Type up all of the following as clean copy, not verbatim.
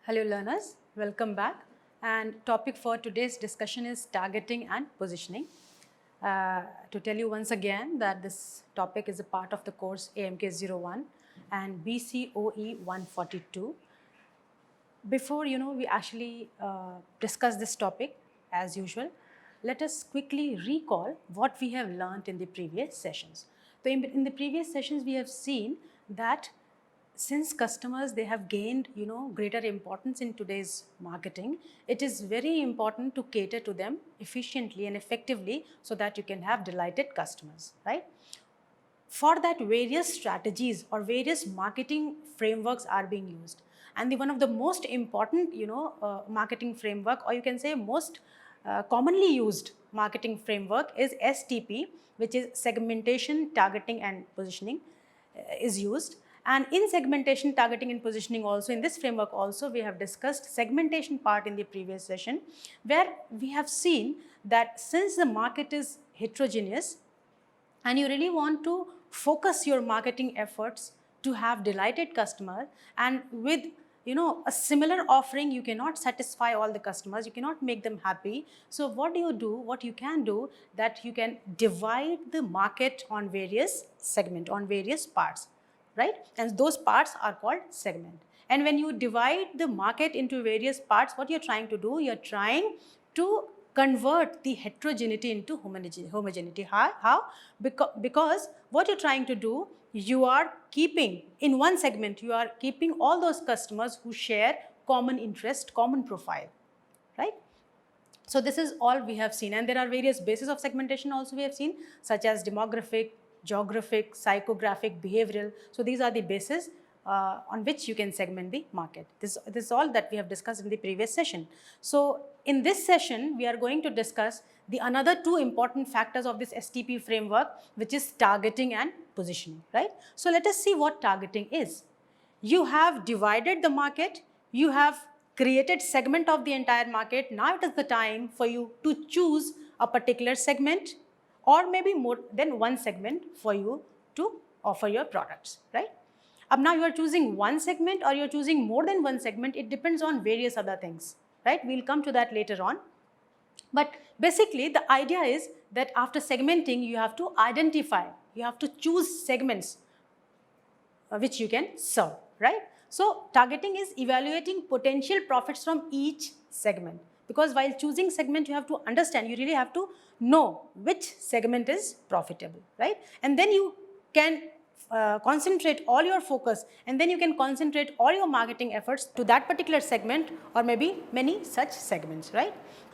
Hello learners, welcome back, and topic for today's discussion is targeting and positioning. To tell you once again that this topic is a part of the course AMK01 and BCOE 142. Before we actually discuss this topic as usual, let us quickly recall what we have learned in the previous sessions. So in the previous sessions we have seen that since customers they have gained greater importance in today's marketing, it is very important to cater to them efficiently and effectively so that you can have delighted customers, right? For that, various strategies or various marketing frameworks are being used, and one of the most important marketing framework, or you can say most commonly used marketing framework, is STP, which is segmentation, targeting and positioning is used. And in segmentation, targeting and positioning also, in this framework also, we have discussed segmentation part in the previous session, where we have seen that since the market is heterogeneous and you really want to focus your marketing efforts to have delighted customers, and with a similar offering you cannot satisfy all the customers, you cannot make them happy. So what you can do, that you can divide the market on various segment, on various parts, right? And those parts are called segment. And when you divide the market into various parts, what you're trying to do, you're trying to convert the heterogeneity into homogeneity. How? Because what you're trying to do, you are keeping in one segment, you are keeping all those customers who share common interest, common profile, right? So this is all we have seen, and there are various bases of segmentation also we have seen, such as demographic, geographic, psychographic, behavioral. So these are the bases on which you can segment the market. This is all that we have discussed in the previous session. So in this session, we are going to discuss the another two important factors of this STP framework, which is targeting and positioning, right? So let us see what targeting is. You have divided the market, you have created segment of the entire market. Now it is the time for you to choose a particular segment, or maybe more than one segment for you to offer your products, right? Now you are choosing one segment or you are choosing more than one segment, it depends on various other things, right? We'll come to that later on. But basically the idea is that after segmenting, you have to identify, you have to choose segments which you can serve, right? So targeting is evaluating potential profits from each segment, because while choosing segment, you have to understand, you really have to know which segment is profitable, right? And then you can concentrate all your focus, and then you can concentrate all your marketing efforts to that particular segment, or maybe many such segments, right?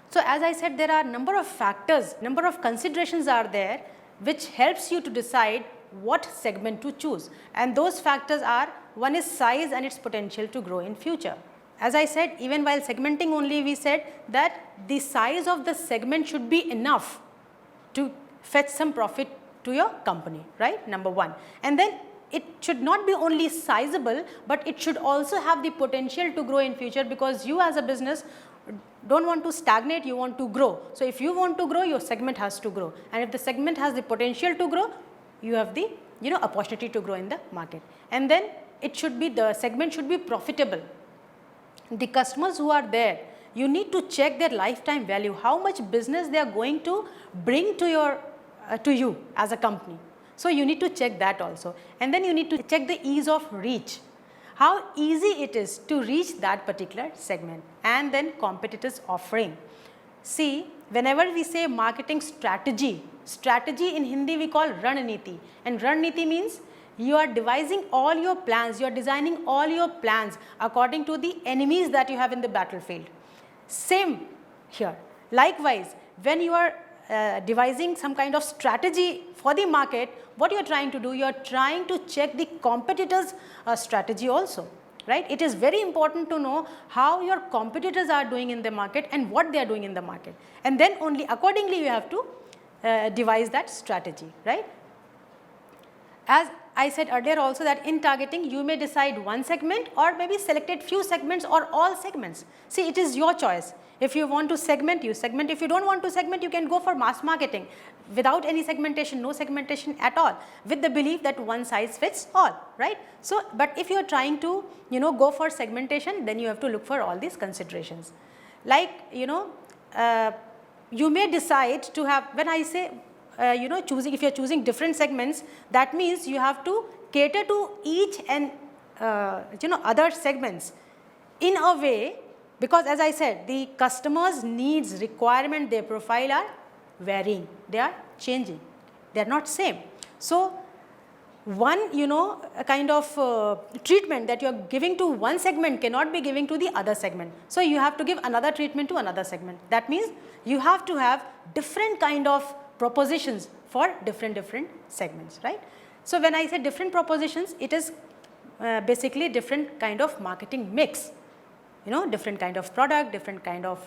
So as I said, there are number of factors, number of considerations are there which helps you to decide what segment to choose, and those factors are, one is size and its potential to grow in future. As I said, even while segmenting only, we said that the size of the segment should be enough to fetch some profit to your company, right? Number one. And then it should not be only sizable, but it should also have the potential to grow in future, because you as a business don't want to stagnate, you want to grow. So if you want to grow, your segment has to grow, and if the segment has the potential to grow, you have the opportunity to grow in the market. And then it should be, the segment should be profitable. The customers who are there, you need to check their lifetime value, how much business they are going to bring to your to you as a company. So you need to check that also. And then you need to check the ease of reach, how easy it is to reach that particular segment. And then competitors' offering. See, whenever we say marketing strategy, strategy in Hindi we call Rananiti, and Rananiti means you are devising all your plans, you are designing all your plans according to the enemies that you have in the battlefield. Same here. Likewise, when you are devising some kind of strategy for the market, what you are trying to do, you are trying to check the competitors' strategy also, right? It is very important to know how your competitors are doing in the market and what they are doing in the market, and then only accordingly you have to devise that strategy, right? As I said earlier also that in targeting you may decide one segment or maybe selected few segments or all segments. See, it is your choice. If you want to segment, you segment. If you don't want to segment, you can go for mass marketing without any segmentation, no segmentation at all, with the belief that one size fits all, right. So, but if you are trying to go for segmentation, then you have to look for all these considerations. Like you may decide to have, when I say choosing, if you are choosing different segments, that means you have to cater to each and other segments in a way, because as I said, the customers' needs, requirement, their profile are varying, they are changing, they are not same. So, one a kind of treatment that you are giving to one segment cannot be giving to the other segment. So, you have to give another treatment to another segment. That means you have to have different kind of propositions for different segments, right. So, when I say different propositions, it is basically different kind of marketing mix, different kind of product, different kind of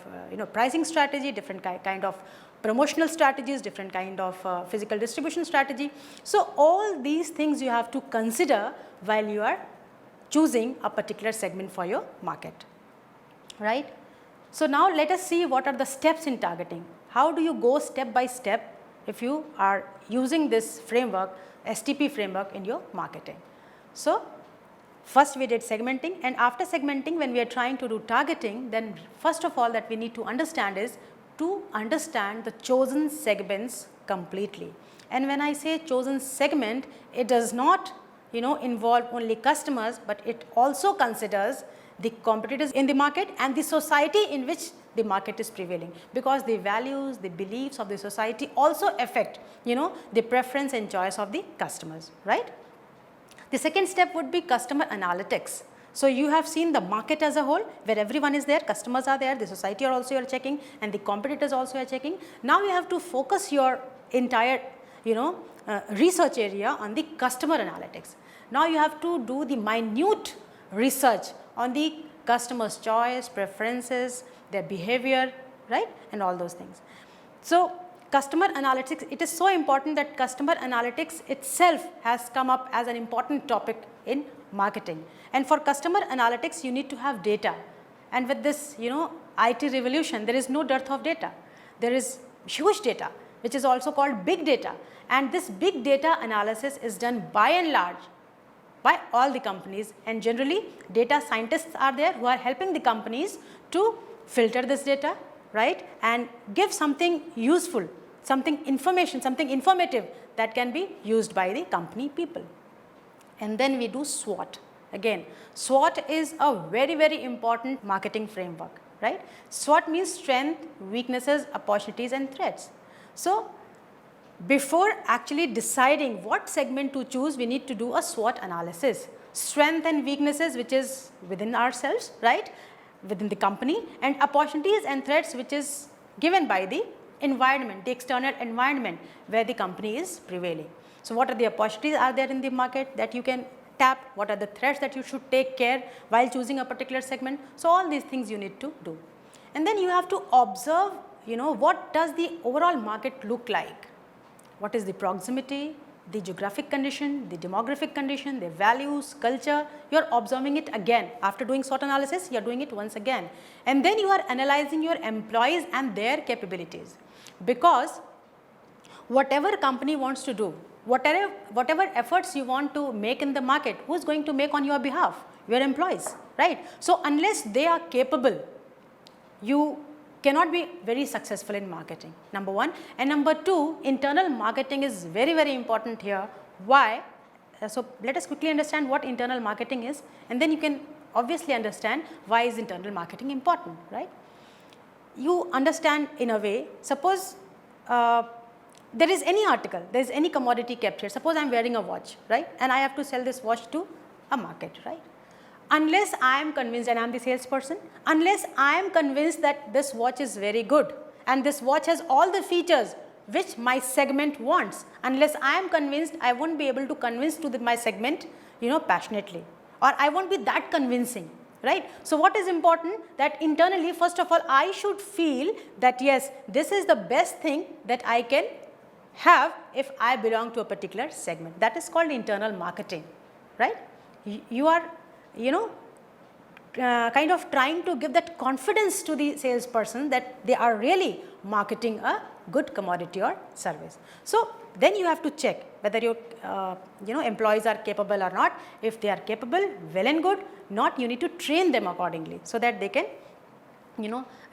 pricing strategy, different kind of promotional strategies, different kind of physical distribution strategy. So, all these things you have to consider while you are choosing a particular segment for your market, right. So, now let us see what are the steps in targeting. How do you go step by step if you are using this framework, STP framework, in your marketing. So, first we did segmenting, and after segmenting, when we are trying to do targeting, then first of all that we need to understand is to understand the chosen segments completely. And when I say chosen segment, it does not involve only customers, but it also considers the competitors in the market and the society in which the market is prevailing, because the values, the beliefs of the society also affect the preference and choice of the customers, right. The second step would be customer analytics. So, you have seen the market as a whole, where everyone is there, customers are there, the society are also you are checking, and the competitors also are checking. Now, you have to focus your entire research area on the customer analytics. Now, you have to do the minute research on the customer's choice, preferences, their behavior, right, and all those things. So, customer analytics, it is so important that customer analytics itself has come up as an important topic in marketing. And for customer analytics, you need to have data. And with this, IT revolution, there is no dearth of data. There is huge data, which is also called big data. And this big data analysis is done by and large by all the companies, and generally data scientists are there who are helping the companies to filter this data, right, and give something useful, something information, something informative that can be used by the company people. And then we do SWOT. Again, SWOT is a very important marketing framework, right. SWOT means strength, weaknesses, opportunities and threats. So, before actually deciding what segment to choose, we need to do a SWOT analysis. Strength and weaknesses, which is within ourselves, right, within the company, and opportunities and threats, which is given by the environment, the external environment where the company is prevailing. So, what are the opportunities are there in the market that you can tap? What are the threats that you should take care while choosing a particular segment? So, all these things you need to do. And then you have to observe, what does the overall market look like? What is the proximity, the geographic condition, the demographic condition, their values, culture? You are observing it again. After doing SWOT analysis, you are doing it once again. And then you are analyzing your employees and their capabilities. Because whatever company wants to do, whatever efforts you want to make in the market, who is going to make on your behalf? Your employees, right. So, unless they are capable, you cannot be very successful in marketing, number one. And number two, internal marketing is very important here. Why? So, let us quickly understand what internal marketing is, and then you can obviously understand why is internal marketing important, right. You understand in a way, suppose there is any article, there is any commodity kept here. Suppose I am wearing a watch, right, and I have to sell this watch to a market, right. Unless I am convinced, and I am the salesperson, unless I am convinced that this watch is very good and this watch has all the features which my segment wants, unless I am convinced, I won't be able to convince to my segment, passionately, or I won't be that convincing, right. So, what is important, that internally first of all I should feel that yes, this is the best thing that I can have if I belong to a particular segment. That is called internal marketing, right? You are, kind of trying to give that confidence to the salesperson that they are really marketing a good commodity or service. So then you have to check whether your employees are capable or not. If they are capable, well and good. Not, you need to train them accordingly so that they can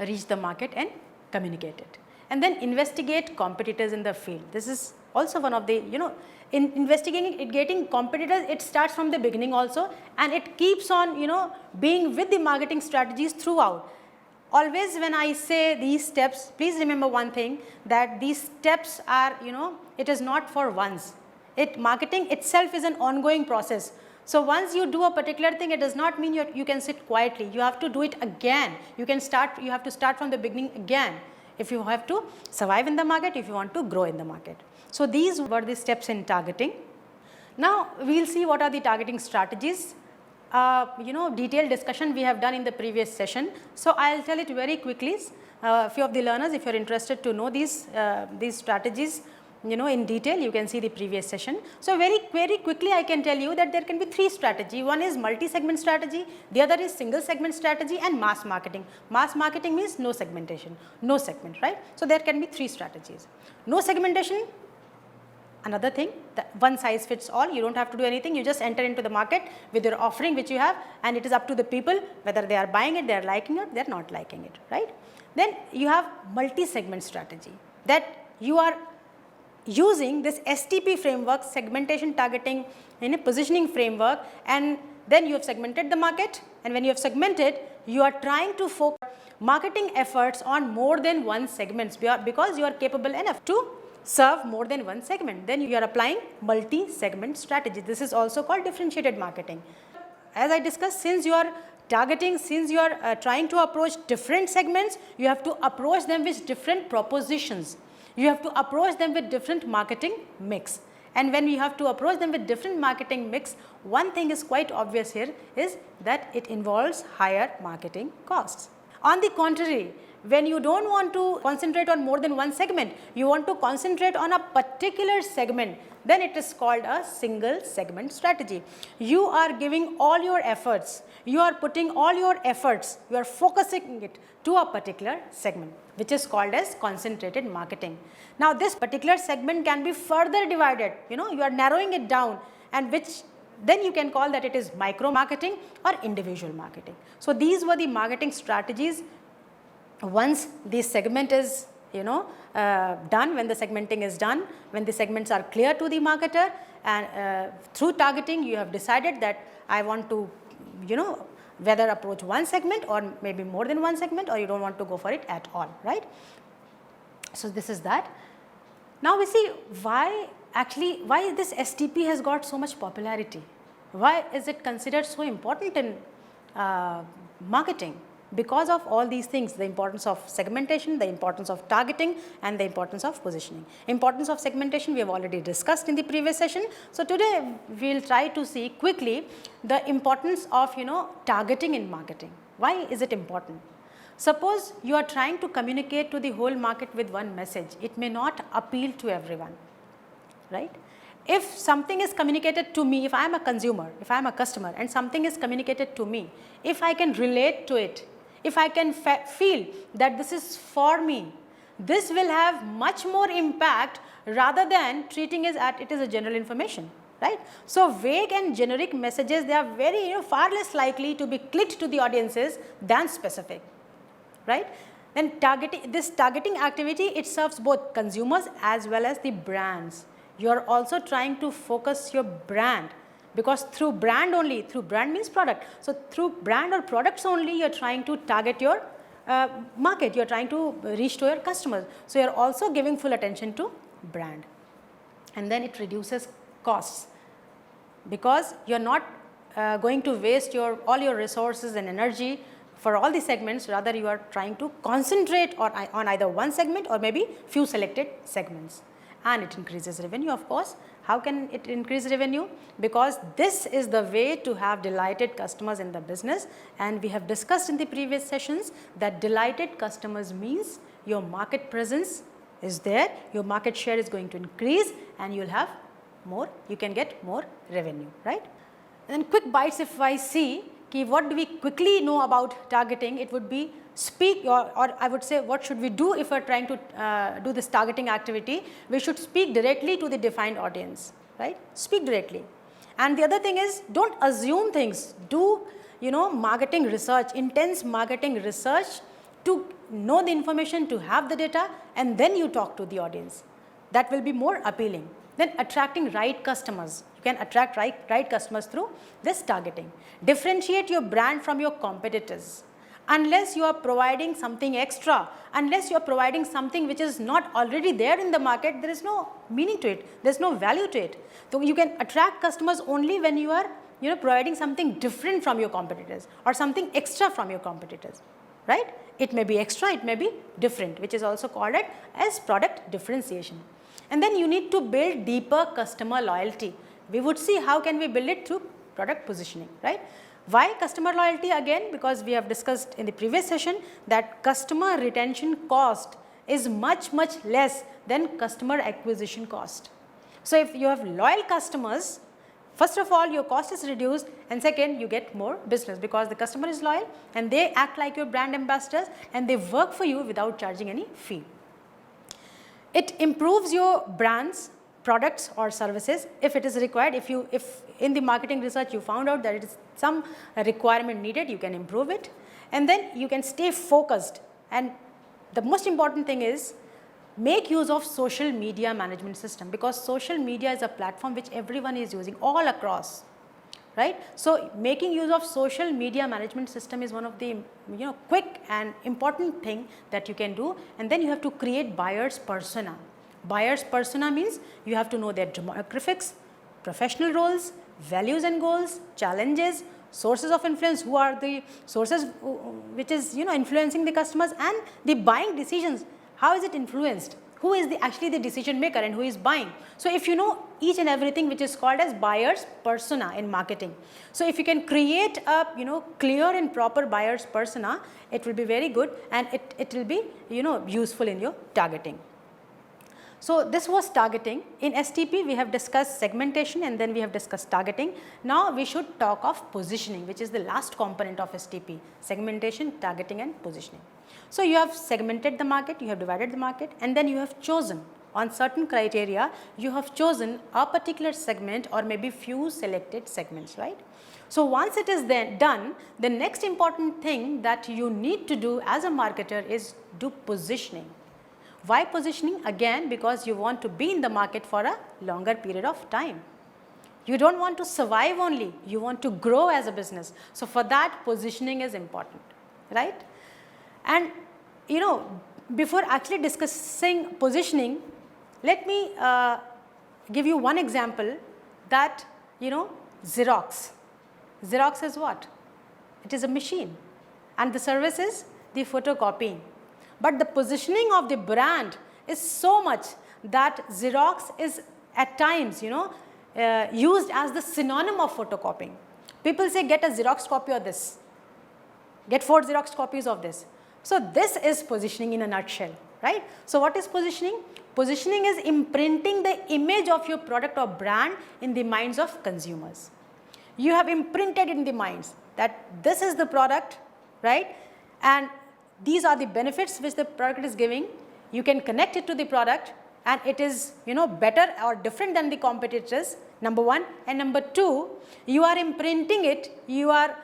reach the market and communicate it. And then investigate competitors in the field. This is also one of the, in investigating competitors, it starts from the beginning also, and it keeps on, being with the marketing strategies throughout. Always when I say these steps, please remember one thing, that these steps are, it is not for once. Marketing itself is an ongoing process. So once you do a particular thing, it does not mean you can sit quietly. You have to do it again. You have to start from the beginning again if you have to survive in the market, if you want to grow in the market. So these were the steps in targeting. Now we will see what are the targeting strategies. Detailed discussion we have done in the previous session. So I will tell it very quickly. Few of the learners, if you are interested to know these strategies, in detail, you can see the previous session. So very quickly I can tell you that there can be 3 strategy. One is multi-segment strategy, the other is single segment strategy, and mass marketing. Mass marketing means no segmentation, no segment, right? So there can be 3 strategies. No segmentation, another thing, that one size fits all, you don't have to do anything, you just enter into the market with your offering which you have, and it is up to the people whether they are buying it, they are liking it, they are not liking it, right? Then you have multi-segment strategy, that you are using this STP framework, segmentation, targeting, in a positioning framework, and then you have segmented the market, and when you have segmented, you are trying to focus marketing efforts on more than one segment because you are capable enough to serve more than one segment. Then you are applying multi-segment strategy. This is also called differentiated marketing. As I discussed, since you are targeting, since you are trying to approach different segments, you have to approach them with different propositions. You have to approach them with different marketing mix. And when you have to approach them with different marketing mix, one thing is quite obvious here is that it involves higher marketing costs. On the contrary, when you don't want to concentrate on more than one segment, you want to concentrate on a particular segment, then it is called a single segment strategy. You are giving all your efforts, you are putting all your efforts, you are focusing it to a particular segment, which is called as concentrated marketing. Now this particular segment can be further divided, you are narrowing it down, and which then you can call that it is micro marketing or individual marketing. So these were the marketing strategies. Once the segment is done, when the segmenting is done, when the segments are clear to the marketer, and through targeting you have decided that I want to whether approach one segment or maybe more than one segment, or you don't want to go for it at all, right? So this is that. Now we see why this STP has got so much popularity. Why is it considered so important in marketing? Because of all these things, the importance of segmentation, the importance of targeting, and the importance of positioning. Importance of segmentation we have already discussed in the previous session. So today we will try to see quickly the importance of targeting in marketing. Why is it important? Suppose you are trying to communicate to the whole market with one message, it may not appeal to everyone, right? If something is communicated to me, if I am a consumer, if I am a customer and something is communicated to me, if I can relate to it, if I can feel that this is for me, this will have much more impact rather than treating it as it is a general information, right? So vague and generic messages, they are very far less likely to be clicked to the audiences than specific, right? Then this targeting activity, it serves both consumers as well as the brands. You are also trying to focus your brand, because through brand only, through brand means product. So through brand or products only, you are trying to target your market, you are trying to reach to your customers. So you are also giving full attention to brand. And then it reduces costs, because you are not going to waste all your resources and energy for all the segments, rather you are trying to concentrate on either one segment or maybe few selected segments. And it increases revenue, of course. How can it increase revenue? Because this is the way to have delighted customers in the business, and we have discussed in the previous sessions that delighted customers means your market presence is there, your market share is going to increase and you will have more, you can get more revenue, right. And then quick bites, if I see what do we quickly know about targeting, it would be speak or I would say what should we do if we are trying to do this targeting activity. We should speak directly to the defined audience, right, speak directly. And the other thing is, don't assume things, do marketing research, intense marketing research to know the information, to have the data, and then you talk to the audience. That will be more appealing. Then attracting right customers. You can attract right customers through this targeting. Differentiate your brand from your competitors. Unless you are providing something extra, unless you are providing something which is not already there in the market, there is no meaning to it, there is no value to it. So you can attract customers only when you are providing something different from your competitors or something extra from your competitors, right. It may be extra, it may be different, which is also called as product differentiation. And then you need to build deeper customer loyalty. We would see how can we build it through product positioning, right. Why customer loyalty? Again, because we have discussed in the previous session that customer retention cost is much less than customer acquisition cost. So if you have loyal customers, first of all your cost is reduced, and second you get more business because the customer is loyal and they act like your brand ambassadors and they work for you without charging any fee. It improves your brands, products or services if it is required. If in the marketing research you found out that it is some requirement needed, you can improve it, and then you can stay focused. And the most important thing is make use of social media management system, because social media is a platform which everyone is using all across, right. So making use of social media management system is one of the quick and important thing that you can do. And then you have to create buyers persona. Buyers persona means you have to know their demographics, professional roles, values and goals, challenges, sources of influence, who are the sources which is influencing the customers, and the buying decisions, how is it influenced, who is actually the decision maker and who is buying. So if you know each and everything which is called as buyers persona in marketing. So if you can create a clear and proper buyers persona, it will be very good and it will be useful in your targeting. So this was targeting. In STP we have discussed segmentation and then we have discussed targeting. Now we should talk of positioning, which is the last component of STP: segmentation, targeting and positioning. So you have segmented the market, you have divided the market, and then you have chosen on certain criteria, you have chosen a particular segment or maybe few selected segments, right. So once it is then done, the next important thing that you need to do as a marketer is do positioning. Why positioning? Again, because you want to be in the market for a longer period of time. You don't want to survive only, you want to grow as a business. So for that, positioning is important, right. And before actually discussing positioning, let me give you one example that Xerox. Xerox is what? It is a machine and the service is the photocopying. But the positioning of the brand is so much that Xerox is at times used as the synonym of photocopying. People say get a Xerox copy of this, get 4 Xerox copies of this. So this is positioning in a nutshell, right. So what is positioning? Positioning is imprinting the image of your product or brand in the minds of consumers. You have imprinted in the minds that this is the product, right, and these are the benefits which the product is giving. You can connect it to the product and it is better or different than the competitors, number one. And number two, you are imprinting it, you are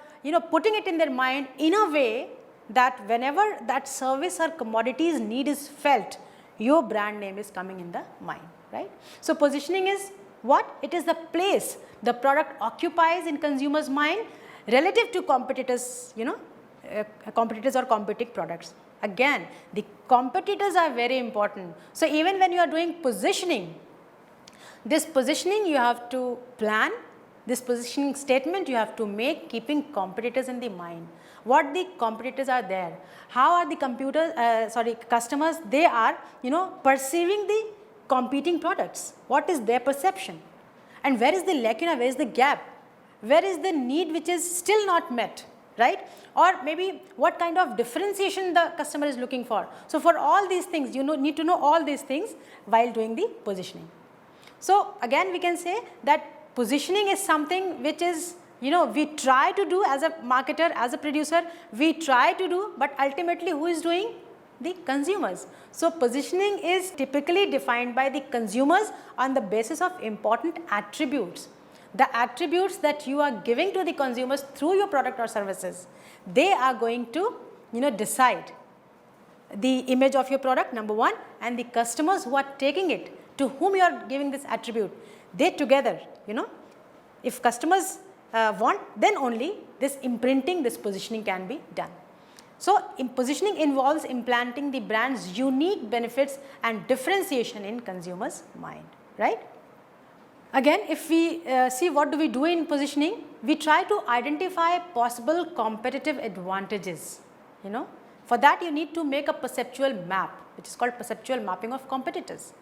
putting it in their mind in a way that whenever that service or commodities need is felt, your brand name is coming in the mind, right. So positioning is what? It is the place the product occupies in consumers' mind relative to competitors, competitors or competing products. Again, the competitors are very important. So even when you are doing positioning, this positioning you have to plan, this positioning statement you have to make keeping competitors in the mind. What the competitors are there, how are the customers, they are perceiving the competing products, what is their perception, and where is the lacuna, where is the gap, where is the need which is still not met. right? Or maybe what kind of differentiation the customer is looking for. So for all these things, you need to know all these things while doing the positioning. So again we can say that positioning is something which is, we try to do as a marketer, as a producer, we try to do, but ultimately who is doing? The consumers. So positioning is typically defined by the consumers on the basis of important attributes. The attributes that you are giving to the consumers through your product or services, they are going to, decide the image of your product, number one, and the customers who are taking it, to whom you are giving this attribute, they together, if customers want, then only this imprinting, this positioning can be done. So positioning involves implanting the brand's unique benefits and differentiation in consumers' mind, right? Again, if we see what do we do in positioning, we try to identify possible competitive advantages, For that you need to make a perceptual map, which is called perceptual mapping of competitors.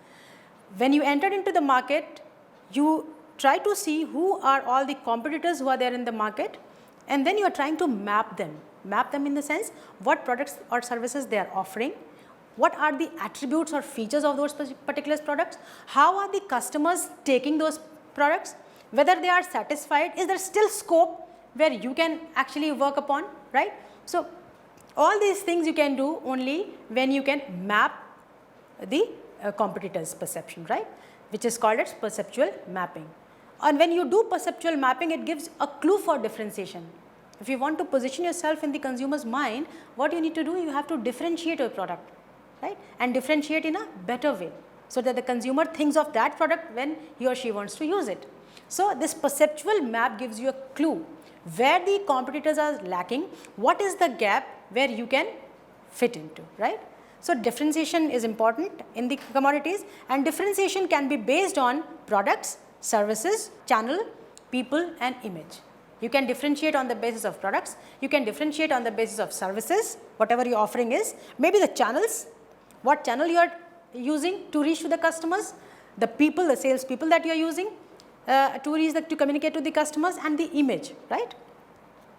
When you enter into the market, you try to see who are all the competitors who are there in the market, and then you are trying to map them. Map them in the sense what products or services they are offering, what are the attributes or features of those particular products, how are the customers taking those products, whether they are satisfied, is there still scope where you can actually work upon, right? So all these things you can do only when you can map the competitor's perception, right, which is called as perceptual mapping. And when you do perceptual mapping, it gives a clue for differentiation. If you want to position yourself in the consumer's mind, what you need to do, you have to differentiate your product, right, and differentiate in a better way, so that the consumer thinks of that product when he or she wants to use it. So this perceptual map gives you a clue where the competitors are lacking, what is the gap where you can fit into, right? So differentiation is important in the commodities, and differentiation can be based on products, services, channel, people and image. You can differentiate on the basis of products, you can differentiate on the basis of services, whatever your offering is, maybe the channels, what channel you are using to reach to the customers, the people, the sales people that you are using to communicate to the customers, and the image, right?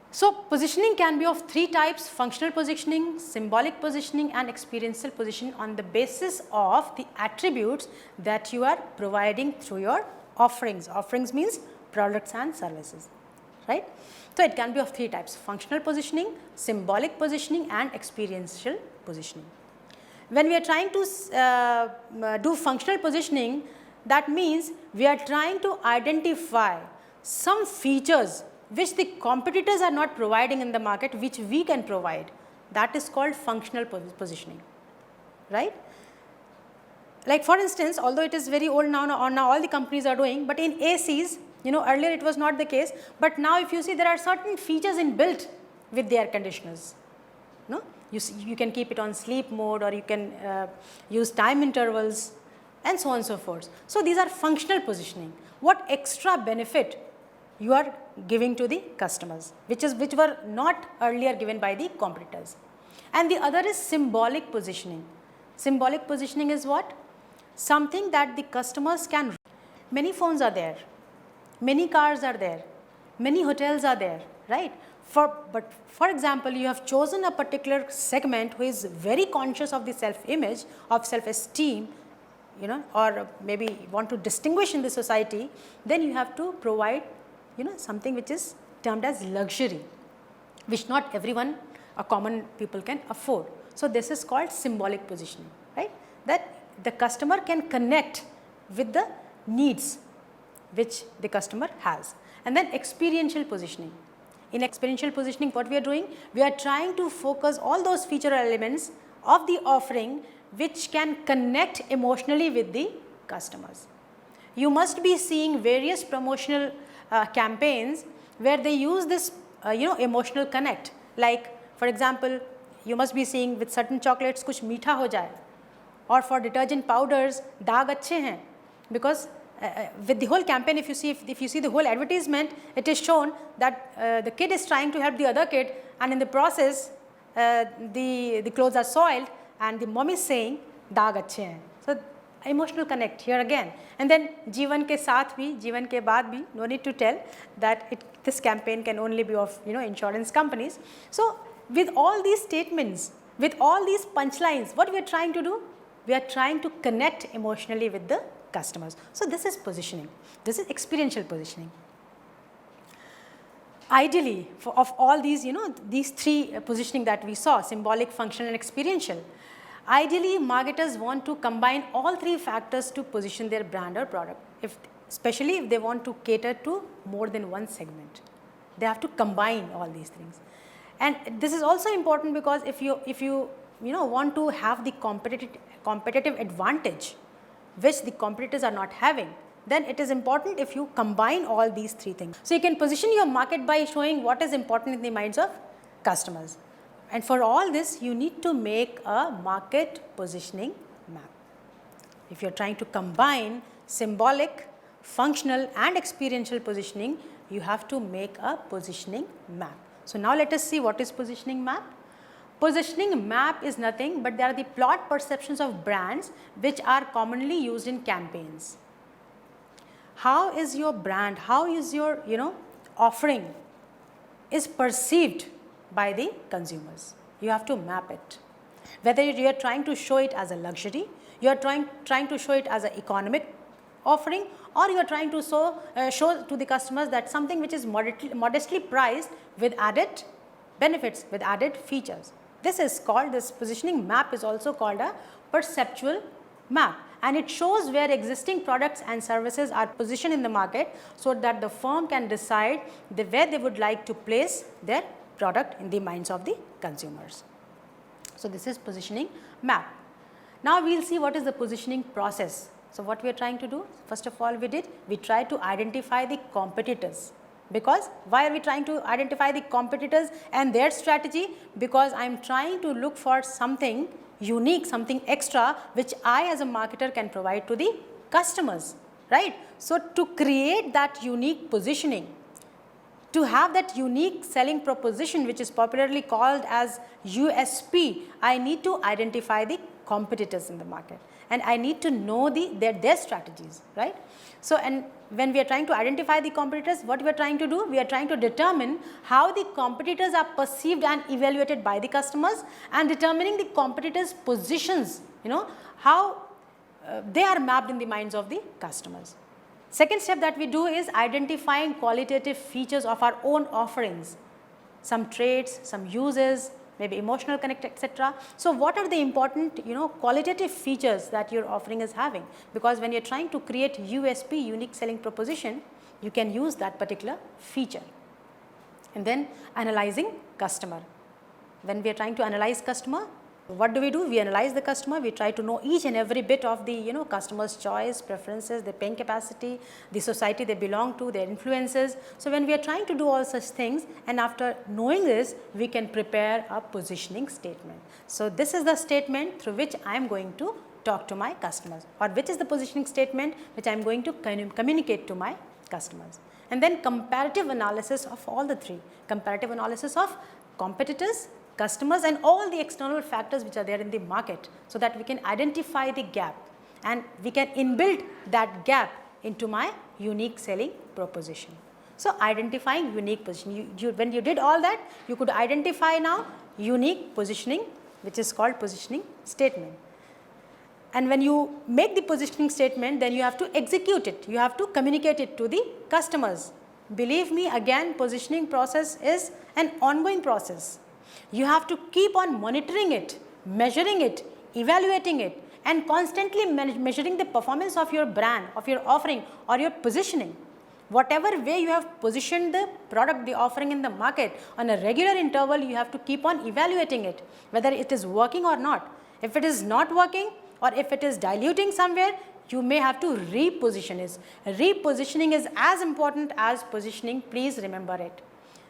So positioning can be of three types: functional positioning, symbolic positioning and experiential positioning, on the basis of the attributes that you are providing through your offerings. Offerings means products and services, right? So it can be of three types: functional positioning, symbolic positioning and experiential positioning. When we are trying to do functional positioning, that means we are trying to identify some features which the competitors are not providing in the market, which we can provide. That is called functional positioning, right? Like for instance, although it is very old now all the companies are doing, but in ACs, earlier it was not the case, but now if you see, there are certain features inbuilt with the air conditioners. No, you can keep it on sleep mode, or you can use time intervals and so on and so forth. So these are functional positioning. What extra benefit you are giving to the customers, which were not earlier given by the competitors. And the other is symbolic positioning. Symbolic positioning is what? Something that the customers can. Many phones are there, many cars are there, many hotels are there, right? But for example, you have chosen a particular segment who is very conscious of the self-image, of self-esteem, or maybe want to distinguish in the society, then you have to provide, something which is termed as luxury, which not everyone or common people can afford. So this is called symbolic positioning, right? That the customer can connect with the needs which the customer has. And then experiential positioning. In experiential positioning, what we are doing, we are trying to focus all those feature elements of the offering which can connect emotionally with the customers. You must be seeing various promotional campaigns where they use this emotional connect. Like for example, you must be seeing with certain chocolates kuch meetha ho jaye, or for detergent powders daag achhe hain, because with the whole campaign, if you see the whole advertisement, it is shown that the kid is trying to help the other kid, and in the process the clothes are soiled and the mom is saying daag achhe hain. So emotional connect here again. And then जीवन के साथ भी, जीवन के बाद भी, no need to tell that this campaign can only be of insurance companies. So with all these statements, with all these punchlines, what we are trying to do? We are trying to connect emotionally with the customers. So this is positioning. This is experiential positioning. Ideally, of all these, these three positioning that we saw, symbolic, functional and experiential, ideally marketers want to combine all three factors to position their brand or product, especially if they want to cater to more than one segment. They have to combine all these things. And this is also important because if you want to have the competitive advantage which the competitors are not having, then it is important if you combine all these three things. So you can position your market by showing what is important in the minds of customers. And for all this, you need to make a market positioning map. If you are trying to combine symbolic, functional and experiential positioning, you have to make a positioning map. So now let us see what is positioning map. Positioning map is nothing but they are the plot perceptions of brands which are commonly used in campaigns. How is your brand, how is your offering is perceived by the consumers? You have to map it. Whether you are trying to show it as a luxury, you are trying to show it as an economic offering, or you are trying to show to the customers that something which is modestly priced with added benefits, with added features. This is called, this positioning map is also called a perceptual map, and it shows where existing products and services are positioned in the market so that the firm can decide where they would like to place their product in the minds of the consumers. So this is positioning map. Now we will see what is the positioning process. So what we are trying to do, first of all we try to identify the competitors. Because why are we trying to identify the competitors and their strategy? Because I am trying to look for something unique, something extra which I as a marketer can provide to the customers, right? So to create that unique positioning, to have that unique selling proposition which is popularly called as USP, I need to identify the competitors in the market and I need to know their strategies, right? So, and when we are trying to identify the competitors, what we are trying to do? We are trying to determine how the competitors are perceived and evaluated by the customers, and determining the competitors' positions, how they are mapped in the minds of the customers. Second step that we do is identifying qualitative features of our own offerings, some traits, some uses, maybe emotional connect, etc. So what are the important qualitative features that your offering is having? Because when you are trying to create USP, unique selling proposition, you can use that particular feature. And then analyzing customer. When we are trying to analyze customer, what do? We analyze the customer, we try to know each and every bit of the customer's choice, preferences, their paying capacity, the society they belong to, their influences. So when we are trying to do all such things, and after knowing this, we can prepare a positioning statement. So this is the statement through which I am going to talk to my customers, or which is the positioning statement which I am going to communicate to my customers. And then comparative analysis of all the three, comparative analysis of competitors, customers and all the external factors which are there in the market, so that we can identify the gap and we can inbuild that gap into my unique selling proposition. So identifying unique positioning, when you did all that, you could identify now unique positioning, which is called positioning statement. And when you make the positioning statement, then you have to execute it, you have to communicate it to the customers. Believe me, again, positioning process is an ongoing process. You have to keep on monitoring it, measuring it, evaluating it, and constantly measuring the performance of your brand, of your offering or your positioning. Whatever way you have positioned the product, the offering in the market, on a regular interval, you have to keep on evaluating it, whether it is working or not. If it is not working, or if it is diluting somewhere, you may have to reposition it. Repositioning is as important as positioning, please remember it.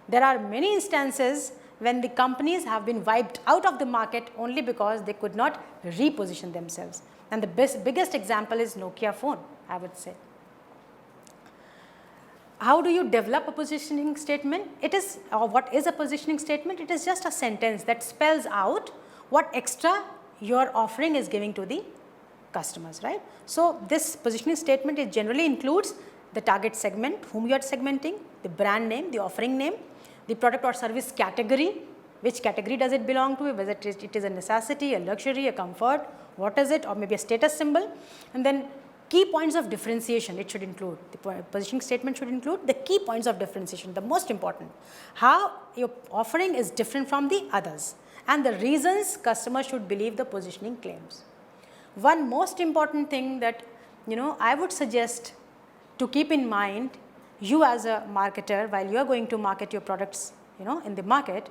There are many instances when the companies have been wiped out of the market only because they could not reposition themselves. And the biggest example is Nokia phone, I would say. How do you develop a positioning statement? What is a positioning statement? It is just a sentence that spells out what extra your offering is giving to the customers, right. So, this positioning statement it generally includes the target segment, whom you are segmenting, the brand name, the offering name, the product or service category, which category does it belong to, whether it is a necessity, a luxury, a comfort, what is it, or maybe a status symbol, and then key points of differentiation it should include. The positioning statement should include the key points of differentiation, the most important, how your offering is different from the others, and the reasons customers should believe the positioning claims. One most important thing that I would suggest to keep in mind, you as a marketer, while you are going to market your products in the market,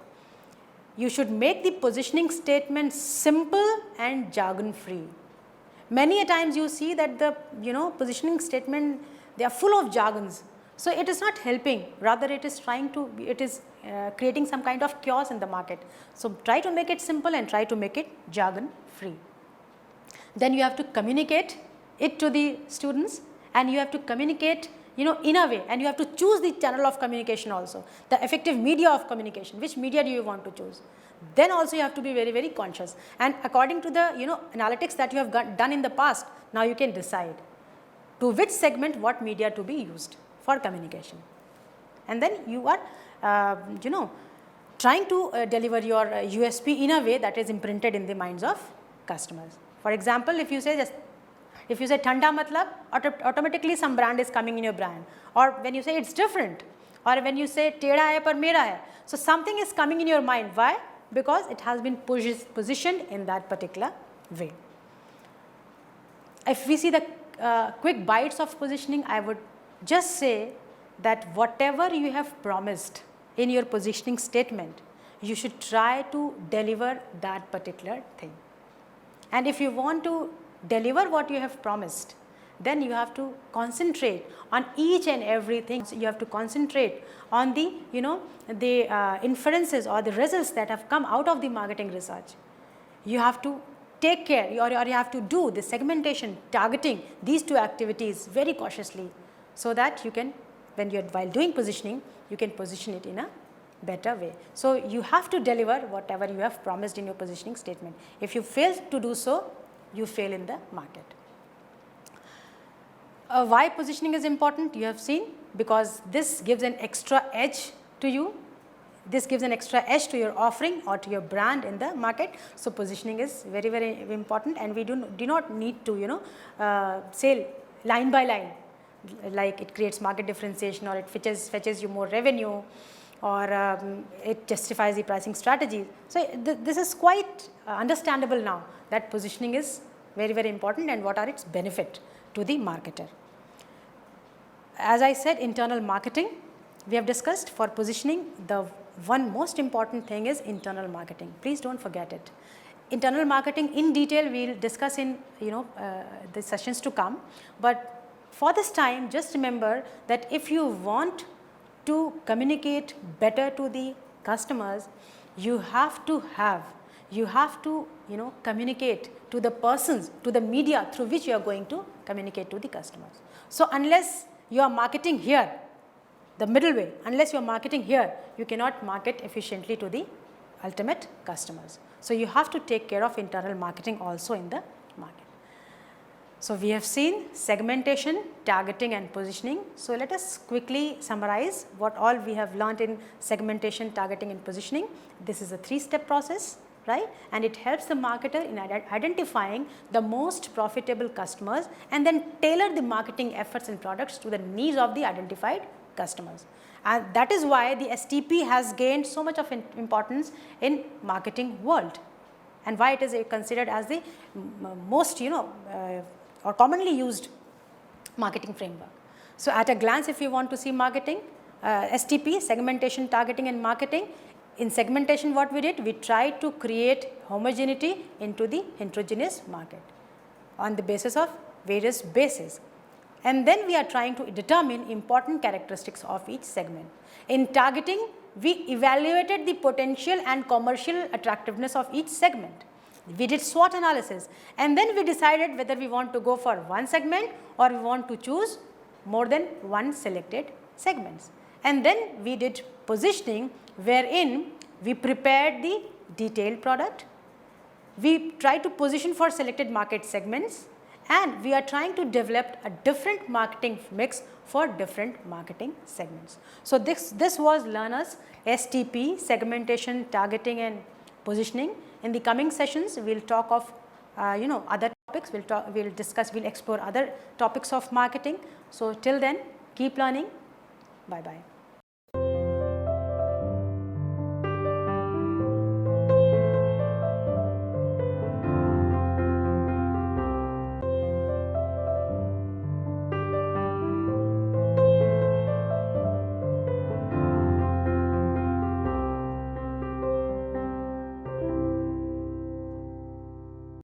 you should make the positioning statement simple and jargon free. Many a times you see that the positioning statement, they are full of jargons, so it is not helping, rather it is creating some kind of chaos in the market. So try to make it simple and try to make it jargon free. Then you have to communicate it to the students, and you have to communicate in a way, and you have to choose the channel of communication also, the effective media of communication, which media do you want to choose. Then also you have to be very, very conscious, and according to the analytics that you have done in the past, now you can decide to which segment what media to be used for communication. And then you are trying to deliver your USP in a way that is imprinted in the minds of customers. For example, if you say Thanda matlab, automatically some brand is coming in your brand, or when you say it's different, or when you say Teda hai par mera hai, so something is coming in your mind. Why? Because it has been positioned in that particular way. If we see the quick bites of positioning, I would just say that whatever you have promised in your positioning statement, you should try to deliver that particular thing. And if you want to deliver what you have promised, then you have to concentrate on each and everything. So you have to concentrate on the inferences or the results that have come out of the marketing research. You have to take care, or you have to do the segmentation, targeting, these two activities very cautiously, so that you can, while doing positioning, you can position it in a better way. So you have to deliver whatever you have promised in your positioning statement. If you fail to do so, you fail in the market. Why positioning is important, you have seen, because this gives an extra edge to you. This gives an extra edge to your offering or to your brand in the market. So positioning is very, very important, and we do not need to say line by line, like it creates market differentiation, or it fetches you more revenue, or it justifies the pricing strategy. So this is quite understandable now, that positioning is very, very important, and what are its benefit to the marketer. As I said, internal marketing we have discussed. For positioning, the one most important thing is internal marketing. Please don't forget it. Internal marketing in detail we will discuss in the sessions to come, but for this time just remember that if you want to communicate better to the customers, you have to communicate to the persons, to the media through which you are going to communicate to the customers. So unless you are marketing here, the middle way, unless you are marketing here, you cannot market efficiently to the ultimate customers. So you have to take care of internal marketing also in the market. So we have seen segmentation, targeting and positioning. So let us quickly summarize what all we have learned in segmentation, targeting and positioning. This is a 3-step process, right? And it helps the marketer in identifying the most profitable customers and then tailor the marketing efforts and products to the needs of the identified customers. And that is why the STP has gained so much of importance in marketing world, and why it is considered as the most or commonly used marketing framework. So at a glance, if you want to see marketing, STP, segmentation, targeting and marketing. In segmentation, what we did, we tried to create homogeneity into the heterogeneous market on the basis of various bases. And then we are trying to determine important characteristics of each segment. In targeting, we evaluated the potential and commercial attractiveness of each segment. We did SWOT analysis, and then we decided whether we want to go for one segment or we want to choose more than one selected segments. And then we did positioning, wherein we prepared the detailed product, we tried to position for selected market segments, and we are trying to develop a different marketing mix for different marketing segments. So, this was learners STP, segmentation, targeting and positioning. In the coming sessions, we will talk of other topics, we'll explore other topics of marketing. So, till then keep learning, bye bye.